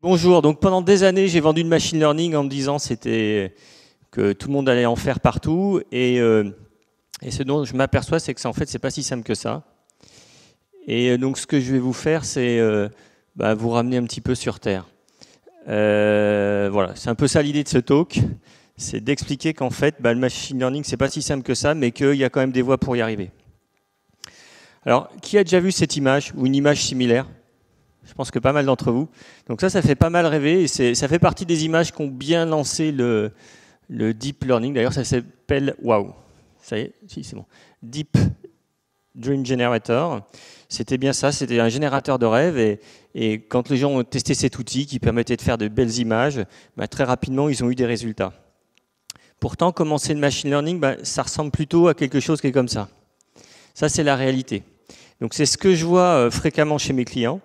Bonjour, donc pendant des années j'ai vendu le machine learning en me disant que tout le monde allait en faire partout et ce dont je m'aperçois c'est que en fait c'est pas si simple que ça. Et donc ce que je vais vous faire c'est vous ramener un petit peu sur Terre. Voilà, c'est un peu ça l'idée de ce talk, c'est d'expliquer qu'en fait le machine learning c'est pas si simple que ça mais qu'il y a quand même des voies pour y arriver. Alors qui a déjà vu cette image ou une image similaire ? Je pense que pas mal d'entre vous. Donc ça fait pas mal rêver et ça fait partie des images qui ont bien lancé le deep learning. D'ailleurs, ça s'appelle, waouh, ça y est, si c'est bon, Deep Dream Generator. C'était bien ça, c'était un générateur de rêves et quand les gens ont testé cet outil qui permettait de faire de belles images, très rapidement, ils ont eu des résultats. Pourtant, commencer le machine learning, ça ressemble plutôt à quelque chose qui est comme ça. Ça, c'est la réalité. Donc c'est ce que je vois fréquemment chez mes clients.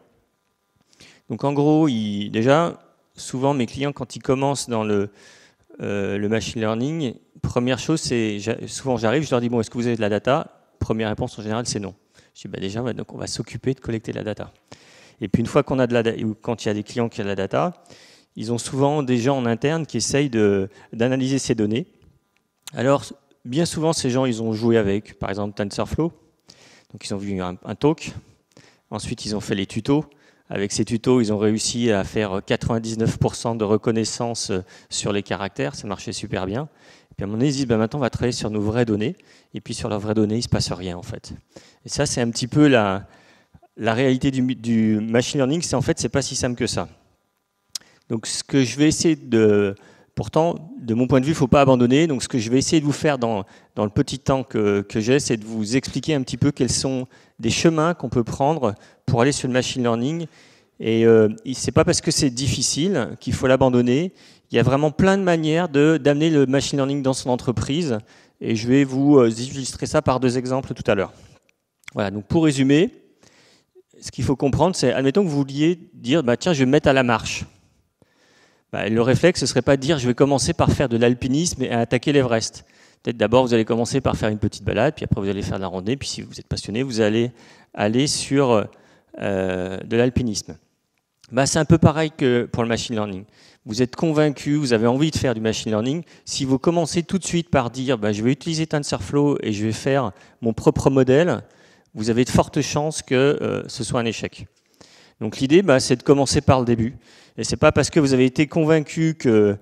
Donc en gros, déjà, souvent mes clients, quand ils commencent dans le machine learning, première chose, c'est souvent j'arrive, je leur dis bon, est-ce que vous avez de la data ? Première réponse en général, c'est non. Je dis déjà, donc on va s'occuper de collecter la data. Et puis une fois qu'on a de la data, ou quand il y a des clients qui ont de la data, ils ont souvent des gens en interne qui essayent d'analyser ces données. Alors bien souvent, ces gens, ils ont joué avec, par exemple TensorFlow. Donc ils ont vu un talk. Ensuite, ils ont fait les tutos. Avec ces tutos, ils ont réussi à faire 99% de reconnaissance sur les caractères. Ça marchait super bien. Et puis à un moment donné, ils disent maintenant, on va travailler sur nos vraies données. Et puis sur leurs vraies données, il ne se passe rien en fait. Et ça, c'est un petit peu la réalité du machine learning. C'est en fait, c'est pas si simple que ça. Donc ce que je vais essayer pourtant, de mon point de vue, il ne faut pas abandonner. Donc ce que je vais essayer de vous faire dans le petit temps que j'ai, c'est de vous expliquer un petit peu quels sont des chemins qu'on peut prendre pour aller sur le machine learning. Et ce n'est pas parce que c'est difficile qu'il faut l'abandonner. Il y a vraiment plein de manières d'amener le machine learning dans son entreprise. Et je vais vous illustrer ça par deux exemples tout à l'heure. Voilà, donc pour résumer, ce qu'il faut comprendre, c'est, admettons que vous vouliez dire, tiens, je vais me mettre à la marche. Le réflexe, ce ne serait pas de dire je vais commencer par faire de l'alpinisme et attaquer l'Everest. Peut-être d'abord, vous allez commencer par faire une petite balade, puis après, vous allez faire de la randonnée, puis si vous êtes passionné, vous allez aller sur de l'alpinisme. C'est un peu pareil que pour le machine learning. Vous êtes convaincu, vous avez envie de faire du machine learning. Si vous commencez tout de suite par dire je vais utiliser TensorFlow et je vais faire mon propre modèle, vous avez de fortes chances que ce soit un échec. Donc l'idée, c'est de commencer par le début. Et ce n'est pas parce que vous avez été convaincu que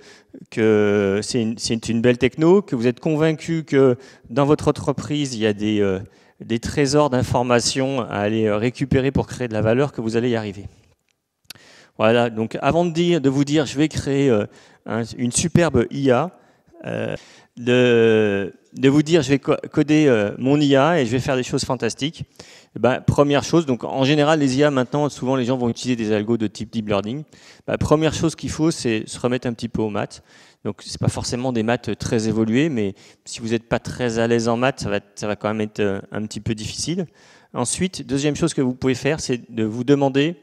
c'est une belle techno, que vous êtes convaincu que dans votre entreprise, il y a des trésors d'informations à aller récupérer pour créer de la valeur, que vous allez y arriver. Voilà, donc avant de vous dire je vais créer une superbe IA, de vous dire je vais coder mon IA et je vais faire des choses fantastiques. Première chose, donc en général les IA maintenant, souvent les gens vont utiliser des algos de type deep learning. Première chose qu'il faut, c'est se remettre un petit peu aux maths. Donc c'est pas forcément des maths très évoluées, mais si vous n'êtes pas très à l'aise en maths, ça va quand même être un petit peu difficile. Ensuite, deuxième chose que vous pouvez faire, c'est de vous demander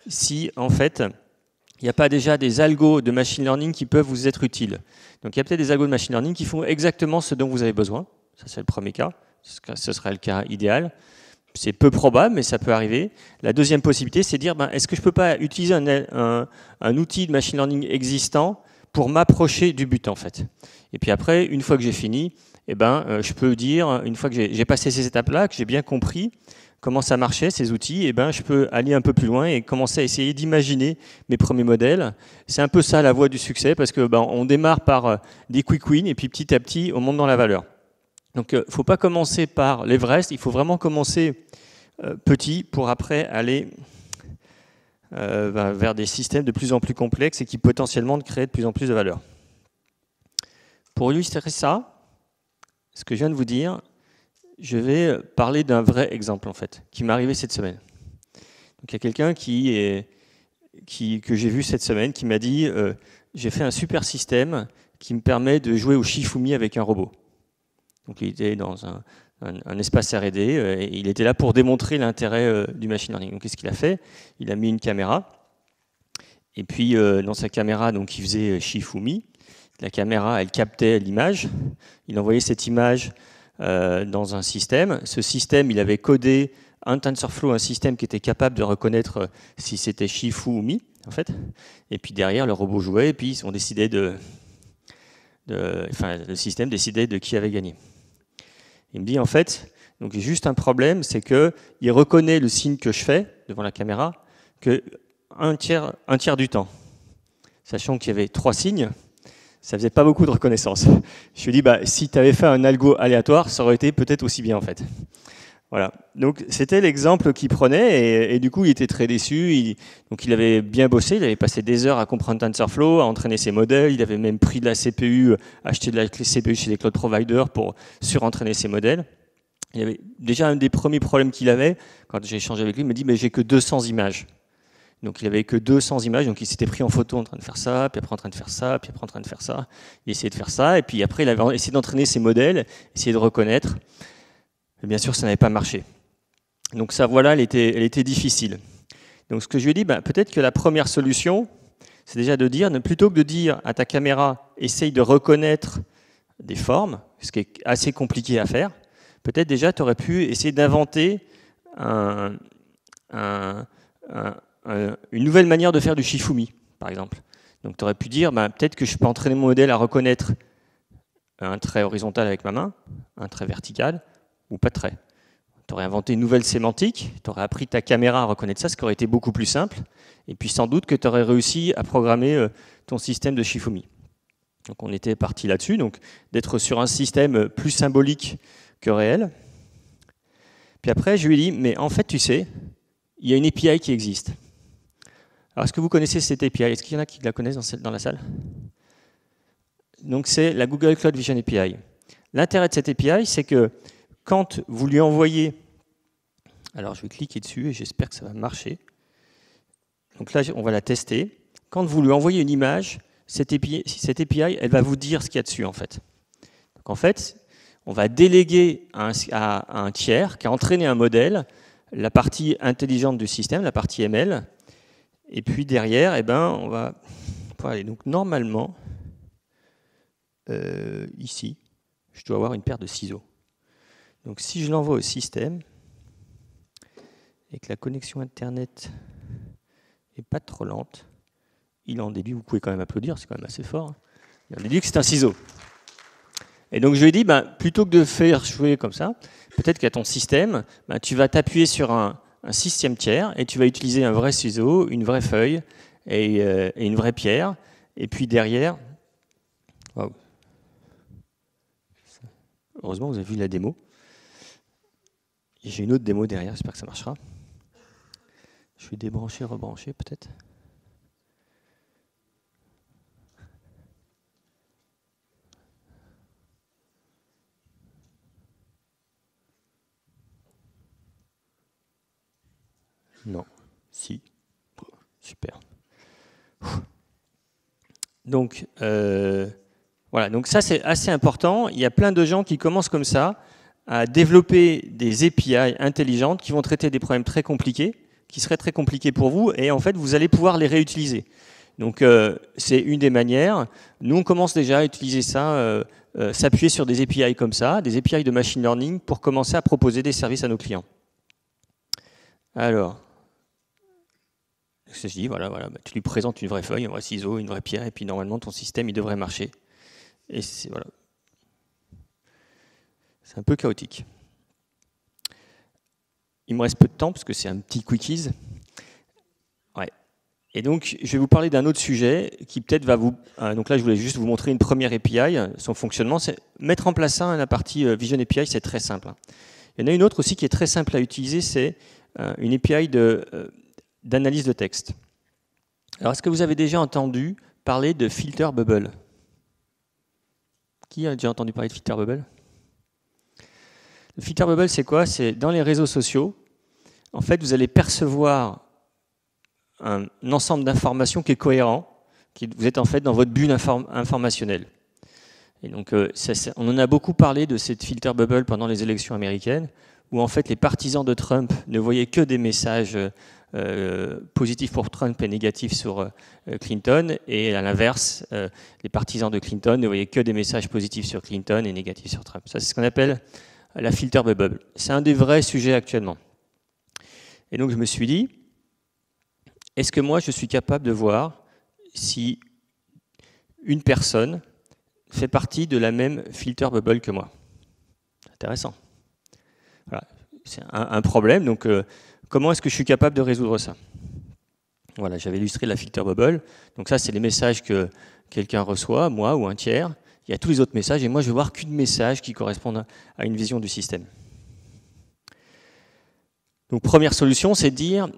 si en fait il n'y a pas déjà des algos de machine learning qui peuvent vous être utiles. Donc il y a peut-être des algos de machine learning qui font exactement ce dont vous avez besoin. Ça c'est le premier cas, ce serait le cas idéal. C'est peu probable, mais ça peut arriver. La deuxième possibilité, c'est de dire, est-ce que je ne peux pas utiliser un outil de machine learning existant pour m'approcher du but, en fait. Et puis après, une fois que j'ai fini, je peux dire, une fois que j'ai passé ces étapes-là, que j'ai bien compris comment ça marchait, ces outils, je peux aller un peu plus loin et commencer à essayer d'imaginer mes premiers modèles. C'est un peu ça la voie du succès, parce que on démarre par des quick wins, et puis petit à petit, on monte dans la valeur. Donc, il ne faut pas commencer par l'Everest, il faut vraiment commencer petit pour après aller vers des systèmes de plus en plus complexes et qui potentiellement créent de plus en plus de valeur. Pour illustrer ça, ce que je viens de vous dire, je vais parler d'un vrai exemple en fait, qui m'est arrivé cette semaine. Donc, il y a quelqu'un que j'ai vu cette semaine qui m'a dit j'ai fait un super système qui me permet de jouer au Shifumi avec un robot. Donc il était dans un espace R&D et il était là pour démontrer l'intérêt du machine learning. Donc qu'est-ce qu'il a fait ? Il a mis une caméra et puis dans sa caméra, donc il faisait Shifumi. La caméra, elle captait l'image. Il envoyait cette image dans un système. Ce système, il avait codé un TensorFlow, un système qui était capable de reconnaître si c'était Shifu ou Mi, en fait. Et puis derrière, le robot jouait, et puis on décidait enfin, le système décidait de qui avait gagné. Il me dit, en fait, donc j'ai juste un problème, c'est qu'il reconnaît le signe que je fais devant la caméra que un tiers du temps. Sachant qu'il y avait 3 signes, ça faisait pas beaucoup de reconnaissance. Je lui ai dit, si tu avais fait un algo aléatoire, ça aurait été peut-être aussi bien, en fait. Voilà. Donc c'était l'exemple qu'il prenait, et du coup il était très déçu. Donc il avait bien bossé, il avait passé des heures à comprendre TensorFlow, à entraîner ses modèles, il avait même pris de la CPU, acheté de la CPU chez les cloud providers pour surentraîner ses modèles. Il y avait déjà un des premiers problèmes qu'il avait, quand j'ai échangé avec lui, il m'a dit, mais j'ai que 200 images. Donc il avait que 200 images, donc il s'était pris en photo en train de faire ça, puis après en train de faire ça, puis après en train de faire ça. Il essayait de faire ça, et puis après il avait essayé d'entraîner ses modèles, essayer de reconnaître. Et bien sûr, ça n'avait pas marché. Donc ça, voilà, elle était difficile. Donc ce que je lui ai dit, peut-être que la première solution, c'est déjà de dire, plutôt que de dire à ta caméra, essaye de reconnaître des formes, ce qui est assez compliqué à faire, peut-être déjà tu aurais pu essayer d'inventer une nouvelle manière de faire du Shifumi, par exemple. Donc tu aurais pu dire, peut-être que je peux entraîner mon modèle à reconnaître un trait horizontal avec ma main, un trait vertical, ou pas de trait. Tu aurais inventé une nouvelle sémantique, tu aurais appris ta caméra à reconnaître ça, ce qui aurait été beaucoup plus simple, et puis sans doute que tu aurais réussi à programmer ton système de Shifumi. Donc on était parti là-dessus, donc d'être sur un système plus symbolique que réel. Puis après, je lui ai dit, mais en fait, tu sais, il y a une API qui existe. Alors, est-ce que vous connaissez cette API? Est-ce qu'il y en a qui la connaissent dans la salle? Donc c'est la Google Cloud Vision API. L'intérêt de cette API, c'est que quand vous lui envoyez, alors je vais cliquer dessus et j'espère que ça va marcher. Donc là, on va la tester. Quand vous lui envoyez une image, cette API, elle va vous dire ce qu'il y a dessus, en fait. Donc en fait, on va déléguer à un tiers qui a entraîné un modèle, la partie intelligente du système, la partie ML, et puis derrière, on va aller. Donc normalement, ici, je dois avoir une paire de ciseaux. Donc si je l'envoie au système et que la connexion Internet n'est pas trop lente, il en déduit, vous pouvez quand même applaudir, c'est quand même assez fort, hein. Il en déduit que c'est un ciseau. Et donc je lui ai dit, plutôt que de faire jouer comme ça, peut-être qu'à ton système, tu vas t'appuyer sur un 6e tiers et tu vas utiliser un vrai ciseau, une vraie feuille et une vraie pierre. Et puis derrière, wow. Heureusement vous avez vu la démo. J'ai une autre démo derrière, j'espère que ça marchera. Je vais débrancher, rebrancher peut-être. Non, si. Super. Donc, voilà. Donc ça, c'est assez important. Il y a plein de gens qui commencent comme ça à développer des API intelligentes qui vont traiter des problèmes très compliqués, qui seraient très compliqués pour vous, et en fait, vous allez pouvoir les réutiliser. Donc, c'est une des manières. Nous, on commence déjà à utiliser ça, s'appuyer sur des API comme ça, des API de machine learning, pour commencer à proposer des services à nos clients. Alors, je dis, voilà, tu lui présentes une vraie feuille, un vrai ciseau, une vraie pierre, et puis normalement, ton système, il devrait marcher. Et c'est voilà. C'est un peu chaotique. Il me reste peu de temps parce que c'est un petit quickies. Ouais. Et donc, je vais vous parler d'un autre sujet qui peut-être va vous... donc là, je voulais juste vous montrer une première API, son fonctionnement. C'est mettre en place ça, la partie Vision API, c'est très simple. Il y en a une autre aussi qui est très simple à utiliser, c'est une API d'analyse de texte. Alors, est-ce que vous avez déjà entendu parler de filter bubble? Qui a déjà entendu parler de filter bubble? Le filter bubble, c'est quoi? C'est dans les réseaux sociaux, en fait, vous allez percevoir un ensemble d'informations qui est cohérent, vous êtes en fait dans votre bulle informationnelle. Et donc, on en a beaucoup parlé de cette filter bubble pendant les élections américaines, où en fait les partisans de Trump ne voyaient que des messages positifs pour Trump et négatifs sur Clinton, et à l'inverse, les partisans de Clinton ne voyaient que des messages positifs sur Clinton et négatifs sur Trump. Ça, c'est ce qu'on appelle la filter bubble. C'est un des vrais sujets actuellement. Et donc je me suis dit, est-ce que moi je suis capable de voir si une personne fait partie de la même filter bubble que moi? Intéressant. Voilà. C'est un problème, donc comment est-ce que je suis capable de résoudre ça? Voilà, j'avais illustré la filter bubble. Donc ça, c'est les messages que quelqu'un reçoit, moi ou un tiers. Il y a tous les autres messages, et moi je vais voir qu'une message qui correspond à une vision du système. Donc première solution, c'est de dire,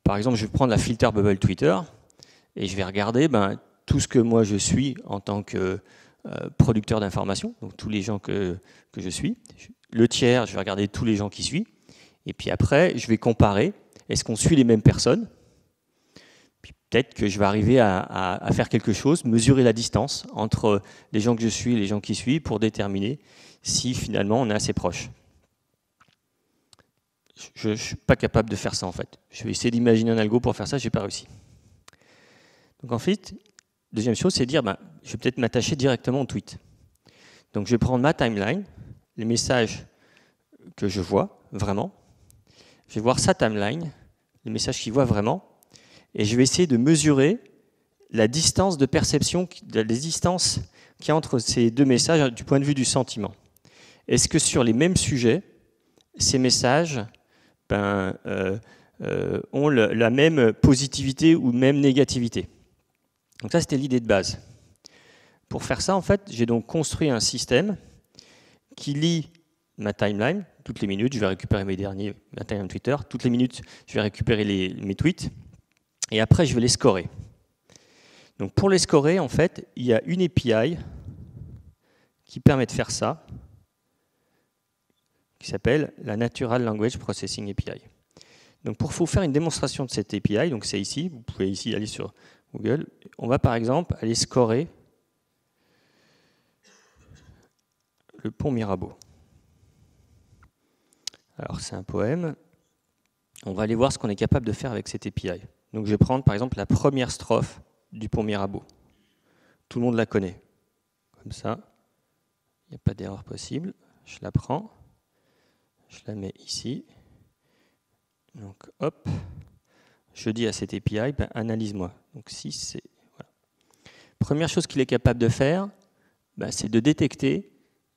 par exemple, je vais prendre la filter bubble Twitter, et je vais regarder tout ce que moi je suis en tant que producteur d'informations, donc tous les gens que je suis. Le tiers, je vais regarder tous les gens qui suivent. Et puis après, je vais comparer, est-ce qu'on suit les mêmes personnes? Puis peut-être que je vais arriver à faire quelque chose, mesurer la distance entre les gens que je suis et les gens qui suivent pour déterminer si finalement on est assez proche. Je ne suis pas capable de faire ça en fait. Je vais essayer d'imaginer un algo pour faire ça, je n'ai pas réussi. Donc en fait, deuxième chose, c'est de dire, je vais peut-être m'attacher directement au tweet. Donc je vais prendre ma timeline, les messages que je vois vraiment, je vais voir sa timeline, les messages qu'il voit vraiment, et je vais essayer de mesurer la distance de perception, la distance qu'il y a entre ces deux messages du point de vue du sentiment. Est-ce que sur les mêmes sujets, ces messages ont la même positivité ou même négativité? Donc ça, c'était l'idée de base. Pour faire ça, en fait, j'ai donc construit un système qui lit ma timeline. Toutes les minutes, je vais récupérer ma timeline Twitter. Toutes les minutes, je vais récupérer mes tweets. Et après, je vais les scorer. Donc pour les scorer, en fait, il y a une API qui permet de faire ça, qui s'appelle la Natural Language Processing API. Donc pour vous faire une démonstration de cette API, donc c'est ici, vous pouvez ici aller sur Google, on va par exemple aller scorer le pont Mirabeau. Alors c'est un poème, on va aller voir ce qu'on est capable de faire avec cette API. Donc je vais prendre par exemple la première strophe du pont Mirabeau. Tout le monde la connaît. Comme ça, il n'y a pas d'erreur possible. Je la prends, je la mets ici. Donc hop, je dis à cette API, analyse-moi. Donc si c'est voilà. Première chose qu'il est capable de faire, c'est de détecter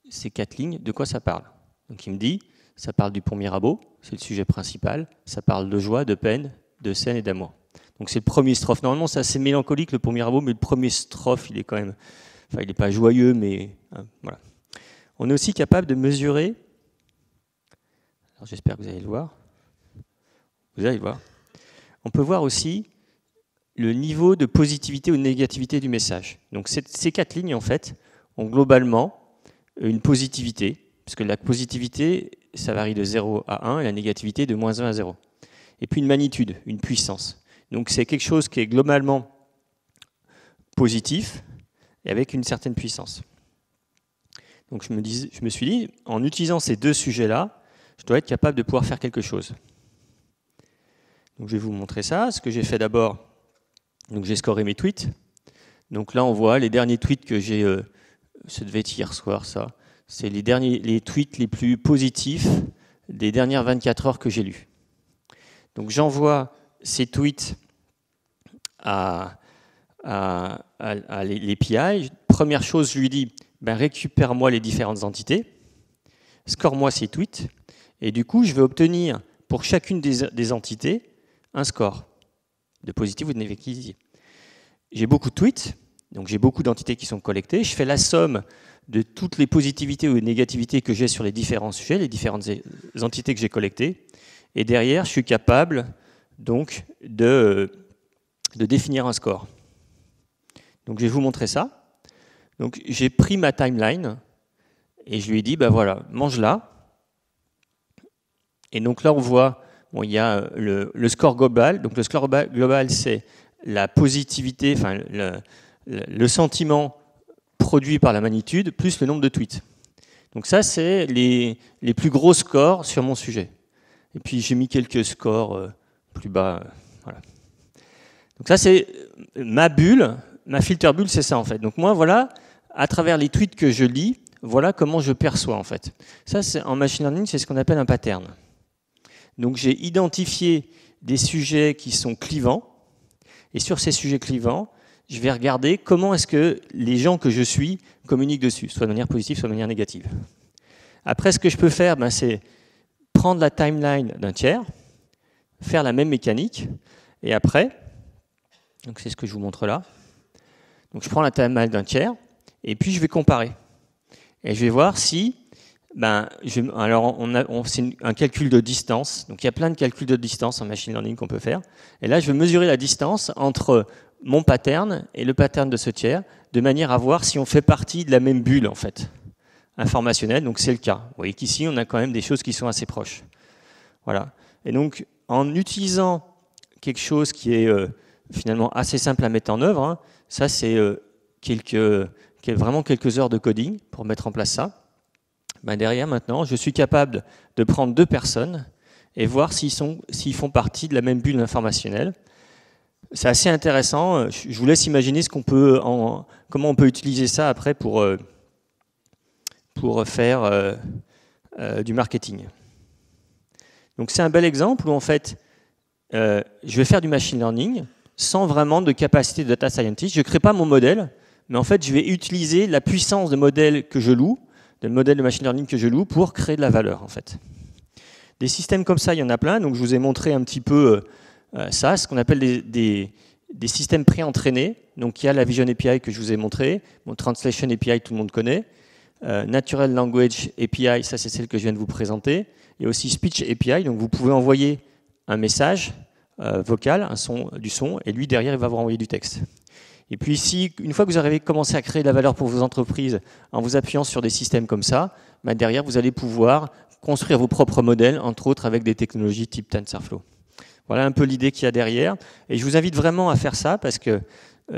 ces 4 lignes, de quoi ça parle. Donc il me dit, ça parle du pont Mirabeau, c'est le sujet principal, ça parle de joie, de peine, de scène et d'amour. Donc c'est le premier strophe. Normalement c'est assez mélancolique le pont Mirabeau, mais le premier strophe, il est quand même, il n'est pas joyeux, mais voilà. On est aussi capable de mesurer, alors j'espère que vous allez le voir, on peut voir aussi le niveau de positivité ou de négativité du message. Donc ces 4 lignes, en fait, ont globalement une positivité, puisque la positivité, ça varie de 0 à 1, et la négativité de -1 à 0. Et puis une magnitude, une puissance. Donc c'est quelque chose qui est globalement positif, et avec une certaine puissance. Donc je me suis dit, en utilisant ces 2 sujets-là, je dois être capable de pouvoir faire quelque chose. Donc je vais vous montrer ça. Ce que j'ai fait d'abord, donc j'ai scoré mes tweets. Donc là on voit les derniers tweets que j'ai, ça devait être hier soir ça, c'est les tweets les plus positifs des dernières 24 heures que j'ai lus. Donc j'envoie ces tweets à l'API. Première chose, je lui dis, récupère-moi les différentes entités, score-moi ces tweets, et du coup je vais obtenir pour chacune des entités un score de positif ou de négatif. J'ai beaucoup de tweets, donc j'ai beaucoup d'entités qui sont collectées. Je fais la somme de toutes les positivités ou négativités que j'ai sur les différents sujets, les différentes entités que j'ai collectées. Et derrière, je suis capable donc de définir un score. Donc je vais vous montrer ça. Donc j'ai pris ma timeline et je lui ai dit, voilà, mange-la. Et donc là, on voit, il y a le score global. Donc le score global, c'est la positivité, enfin le sentiment produit par la magnitude, plus le nombre de tweets. Donc ça, c'est les plus gros scores sur mon sujet. Et puis j'ai mis quelques scores plus bas. Voilà. Donc ça, c'est ma bulle, ma filter bulle, c'est ça en fait. Donc moi, voilà, à travers les tweets que je lis, voilà comment je perçois en fait. Ça, en machine learning, c'est ce qu'on appelle un pattern. Donc j'ai identifié des sujets qui sont clivants, et sur ces sujets clivants, je vais regarder comment est-ce que les gens que je suis communiquent dessus, soit de manière positive, soit de manière négative. Après, ce que je peux faire, c'est prendre la timeline d'un tiers, faire la même mécanique, et après, donc c'est ce que je vous montre là, donc je prends la timeline d'un tiers, et puis je vais comparer. Et je vais voir si, alors c'est un calcul de distance, donc il y a plein de calculs de distance en machine learning qu'on peut faire, et là je vais mesurer la distance entre mon pattern et le pattern de ce tiers, de manière à voir si on fait partie de la même bulle en fait, informationnelle, donc c'est le cas. Vous voyez qu'ici on a quand même des choses qui sont assez proches. Voilà. Et donc en utilisant quelque chose qui est finalement assez simple à mettre en œuvre, ça c'est vraiment quelques heures de coding pour mettre en place ça. Derrière maintenant, je suis capable de prendre 2 personnes et voir s'ils font partie de la même bulle informationnelle. C'est assez intéressant. Je vous laisse imaginer comment on peut utiliser ça après pour faire du marketing. Donc c'est un bel exemple où en fait, je vais faire du machine learning sans vraiment de capacité de data scientist. Je ne crée pas mon modèle, mais en fait, je vais utiliser la puissance de modèle que je loue, de modèle de machine learning que je loue pour créer de la valeur en fait. Des systèmes comme ça, il y en a plein. Donc je vous ai montré un petit peu ça, ce qu'on appelle des systèmes pré-entraînés. Donc il y a la Vision API que je vous ai montré, Translation API, tout le monde connaît. Natural Language API, ça c'est celle que je viens de vous présenter. Il y a aussi Speech API, donc vous pouvez envoyer un message vocal, du son, et lui derrière il va vous renvoyer du texte. Et puis ici, une fois que vous avez commencé à créer de la valeur pour vos entreprises en vous appuyant sur des systèmes comme ça, derrière vous allez pouvoir construire vos propres modèles, entre autres avec des technologies type TensorFlow. Voilà un peu l'idée qu'il y a derrière. Et je vous invite vraiment à faire ça parce que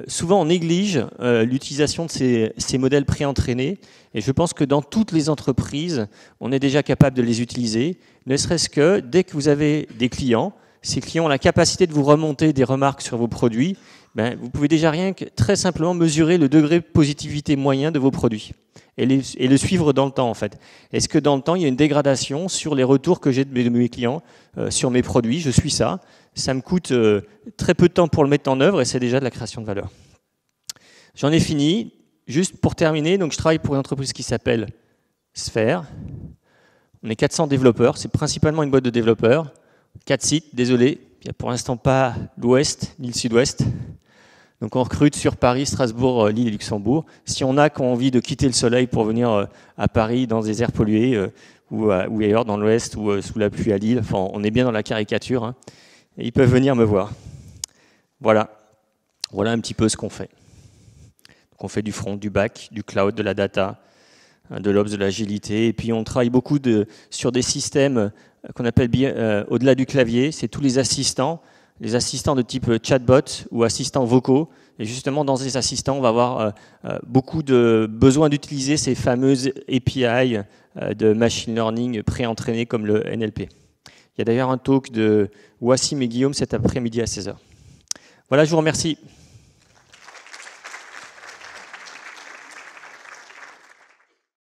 souvent on néglige l'utilisation de ces modèles pré-entraînés. Et je pense que dans toutes les entreprises, on est déjà capable de les utiliser, ne serait-ce que dès que vous avez des clients, ces clients ont la capacité de vous remonter des remarques sur vos produits, vous pouvez déjà rien que très simplement mesurer le degré de positivité moyen de vos produits et le suivre dans le temps en fait. Est-ce que dans le temps, il y a une dégradation sur les retours que j'ai de mes clients sur mes produits? Je suis ça. Ça me coûte très peu de temps pour le mettre en œuvre et c'est déjà de la création de valeur. J'en ai fini. Juste pour terminer, donc je travaille pour une entreprise qui s'appelle Sphere. On est 400 développeurs. C'est principalement une boîte de développeurs. 4 sites, désolé. Il n'y a pour l'instant pas l'Ouest ni le Sud-Ouest. Donc on recrute sur Paris, Strasbourg, Lille et Luxembourg. Si on a qui ont envie de quitter le soleil pour venir à Paris dans des airs pollués ou ailleurs dans l'Ouest ou sous la pluie à Lille, enfin, on est bien dans la caricature, et ils peuvent venir me voir. Voilà un petit peu ce qu'on fait. Donc on fait du front, du back, du cloud, de la data, de l'ops, de l'agilité. Et puis on travaille beaucoup sur des systèmes qu'on appelle au-delà du clavier. C'est tous les assistants de type chatbot ou assistants vocaux. Et justement, dans ces assistants, on va avoir beaucoup de besoin d'utiliser ces fameuses API de machine learning pré-entraînées comme le NLP. Il y a d'ailleurs un talk de Wassim et Guillaume cet après-midi à 16h. Voilà, je vous remercie.